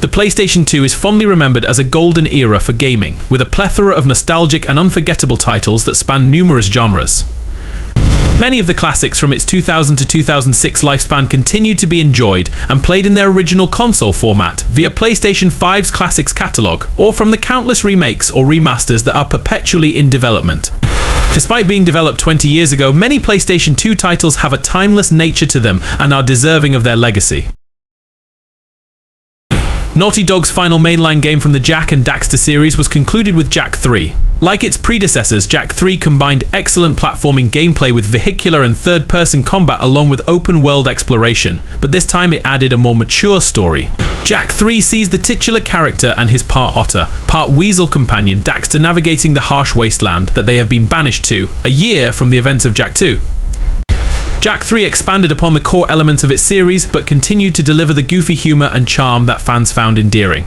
The PlayStation 2 is fondly remembered as a golden era for gaming, with a plethora of nostalgic and unforgettable titles that span numerous genres. Many of the classics from its 2000 to 2006 lifespan continue to be enjoyed and played in their original console format via PlayStation 5's Classics catalog, or from the countless remakes or remasters that are perpetually in development. Despite being developed 20 years ago, many PlayStation 2 titles have a timeless nature to them and are deserving of their legacy. Naughty Dog's final mainline game from the Jak and Daxter series was concluded with Jak 3. Like its predecessors, Jak 3 combined excellent platforming gameplay with vehicular and third-person combat along with open-world exploration, but this time it added a more mature story. Jak 3 sees the titular character and his part otter, part weasel companion Daxter navigating the harsh wasteland that they have been banished to, a year from the events of Jak 2. Jak 3 expanded upon the core elements of its series, but continued to deliver the goofy humor and charm that fans found endearing.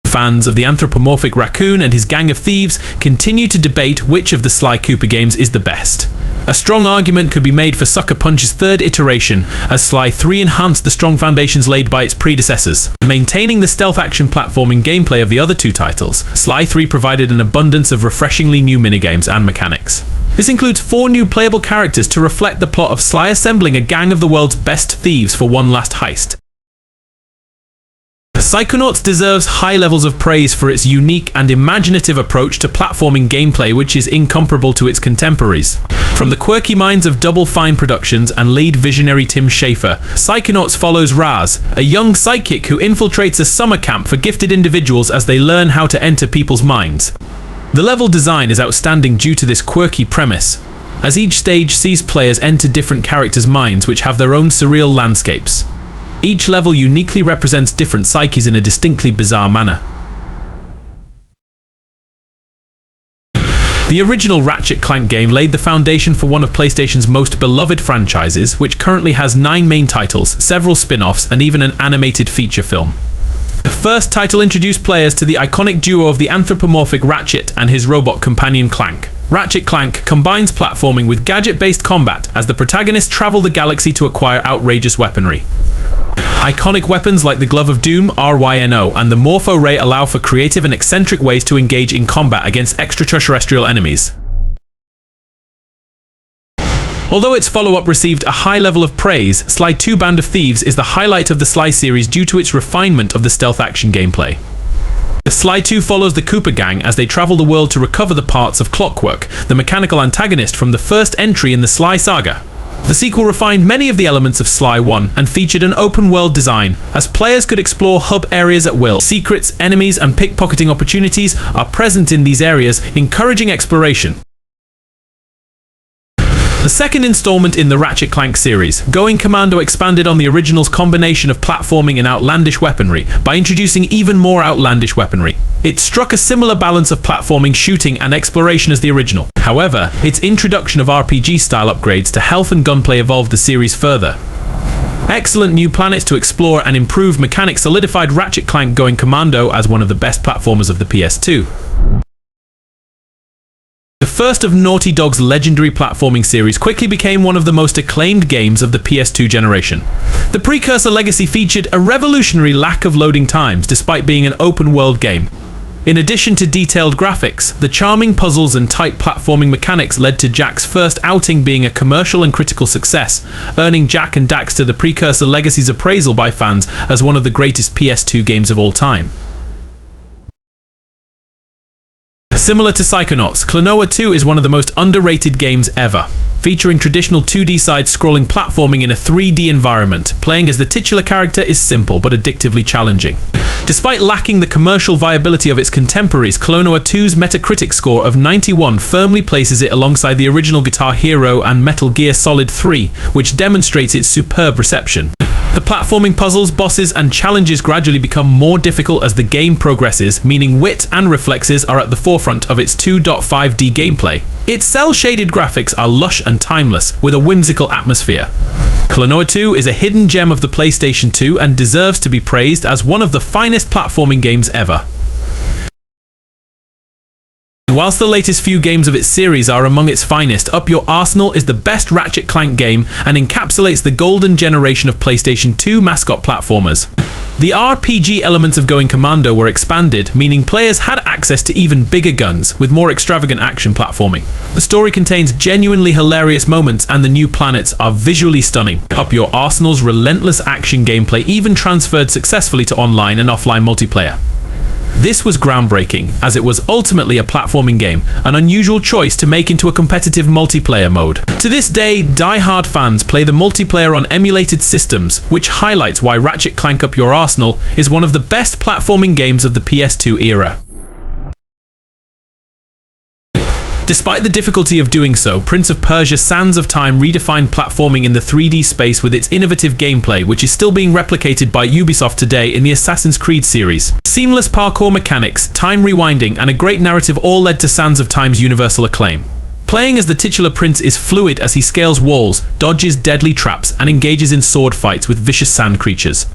Fans of the anthropomorphic raccoon and his gang of thieves continue to debate which of the Sly Cooper games is the best. A strong argument could be made for Sucker Punch's third iteration, as Sly 3 enhanced the strong foundations laid by its predecessors. Maintaining the stealth action platforming gameplay of the other two titles, Sly 3 provided an abundance of refreshingly new minigames and mechanics. This includes 4 new playable characters to reflect the plot of Sly assembling a gang of the world's best thieves for one last heist. Psychonauts deserves high levels of praise for its unique and imaginative approach to platforming gameplay, which is incomparable to its contemporaries. From the quirky minds of Double Fine Productions and lead visionary Tim Schafer, Psychonauts follows Raz, a young psychic who infiltrates a summer camp for gifted individuals as they learn how to enter people's minds. The level design is outstanding due to this quirky premise, as each stage sees players enter different characters' minds which have their own surreal landscapes. Each level uniquely represents different psyches in a distinctly bizarre manner. The original Ratchet & Clank game laid the foundation for one of PlayStation's most beloved franchises, which currently has 9 main titles, several spin-offs, and even an animated feature film. The first title introduced players to the iconic duo of the anthropomorphic Ratchet and his robot companion Clank. Ratchet & Clank combines platforming with gadget-based combat as the protagonists travel the galaxy to acquire outrageous weaponry. Iconic weapons like the Glove of Doom, RYNO, and the Morpho Ray allow for creative and eccentric ways to engage in combat against extraterrestrial enemies. Although its follow-up received a high level of praise, Sly 2 Band of Thieves is the highlight of the Sly series due to its refinement of the stealth action gameplay. The Sly 2 follows the Cooper gang as they travel the world to recover the parts of Clockwork, the mechanical antagonist from the first entry in the Sly saga. The sequel refined many of the elements of Sly 1 and featured an open-world design, as players could explore hub areas at will. Secrets, enemies, and pickpocketing opportunities are present in these areas, encouraging exploration. The second installment in the Ratchet & Clank series, Going Commando, expanded on the original's combination of platforming and outlandish weaponry by introducing even more outlandish weaponry. It struck a similar balance of platforming, shooting, and exploration as the original. However, its introduction of RPG-style upgrades to health and gunplay evolved the series further. Excellent new planets to explore and improved mechanics solidified Ratchet & Clank Going Commando as one of the best platformers of the PS2. The first of Naughty Dog's legendary platforming series quickly became one of the most acclaimed games of the PS2 generation. The precursor legacy featured a revolutionary lack of loading times despite being an open-world game. In addition to detailed graphics, the charming puzzles and tight platforming mechanics led to Jak's first outing being a commercial and critical success, earning Jak and Daxter the precursor legacy's appraisal by fans as one of the greatest PS2 games of all time. Similar to Psychonauts, Klonoa 2 is one of the most underrated games ever. Featuring traditional 2D side-scrolling platforming in a 3D environment, playing as the titular character is simple but addictively challenging. Despite lacking the commercial viability of its contemporaries, Klonoa 2's Metacritic score of 91 firmly places it alongside the original Guitar Hero and Metal Gear Solid 3, which demonstrates its superb reception. The platforming puzzles, bosses, and challenges gradually become more difficult as the game progresses, meaning wit and reflexes are at the forefront of its 2.5D gameplay. Its cel-shaded graphics are lush and timeless, with a whimsical atmosphere. Klonoa 2 is a hidden gem of the PlayStation 2 and deserves to be praised as one of the finest platforming games ever. Whilst the latest few games of its series are among its finest, Up Your Arsenal is the best Ratchet & Clank game and encapsulates the golden generation of PlayStation 2 mascot platformers. The RPG elements of Going Commando were expanded, meaning players had access to even bigger guns, with more extravagant action platforming. The story contains genuinely hilarious moments and the new planets are visually stunning. Up Your Arsenal's relentless action gameplay even transferred successfully to online and offline multiplayer. This was groundbreaking, as it was ultimately a platforming game, an unusual choice to make into a competitive multiplayer mode. To this day, die-hard fans play the multiplayer on emulated systems, which highlights why Ratchet & Clank Up Your Arsenal is one of the best platforming games of the PS2 era. Despite the difficulty of doing so, Prince of Persia: Sands of Time redefined platforming in the 3D space with its innovative gameplay, which is still being replicated by Ubisoft today in the Assassin's Creed series. Seamless parkour mechanics, time rewinding, and a great narrative all led to Sands of Time's universal acclaim. Playing as the titular prince is fluid as he scales walls, dodges deadly traps, and engages in sword fights with vicious sand creatures.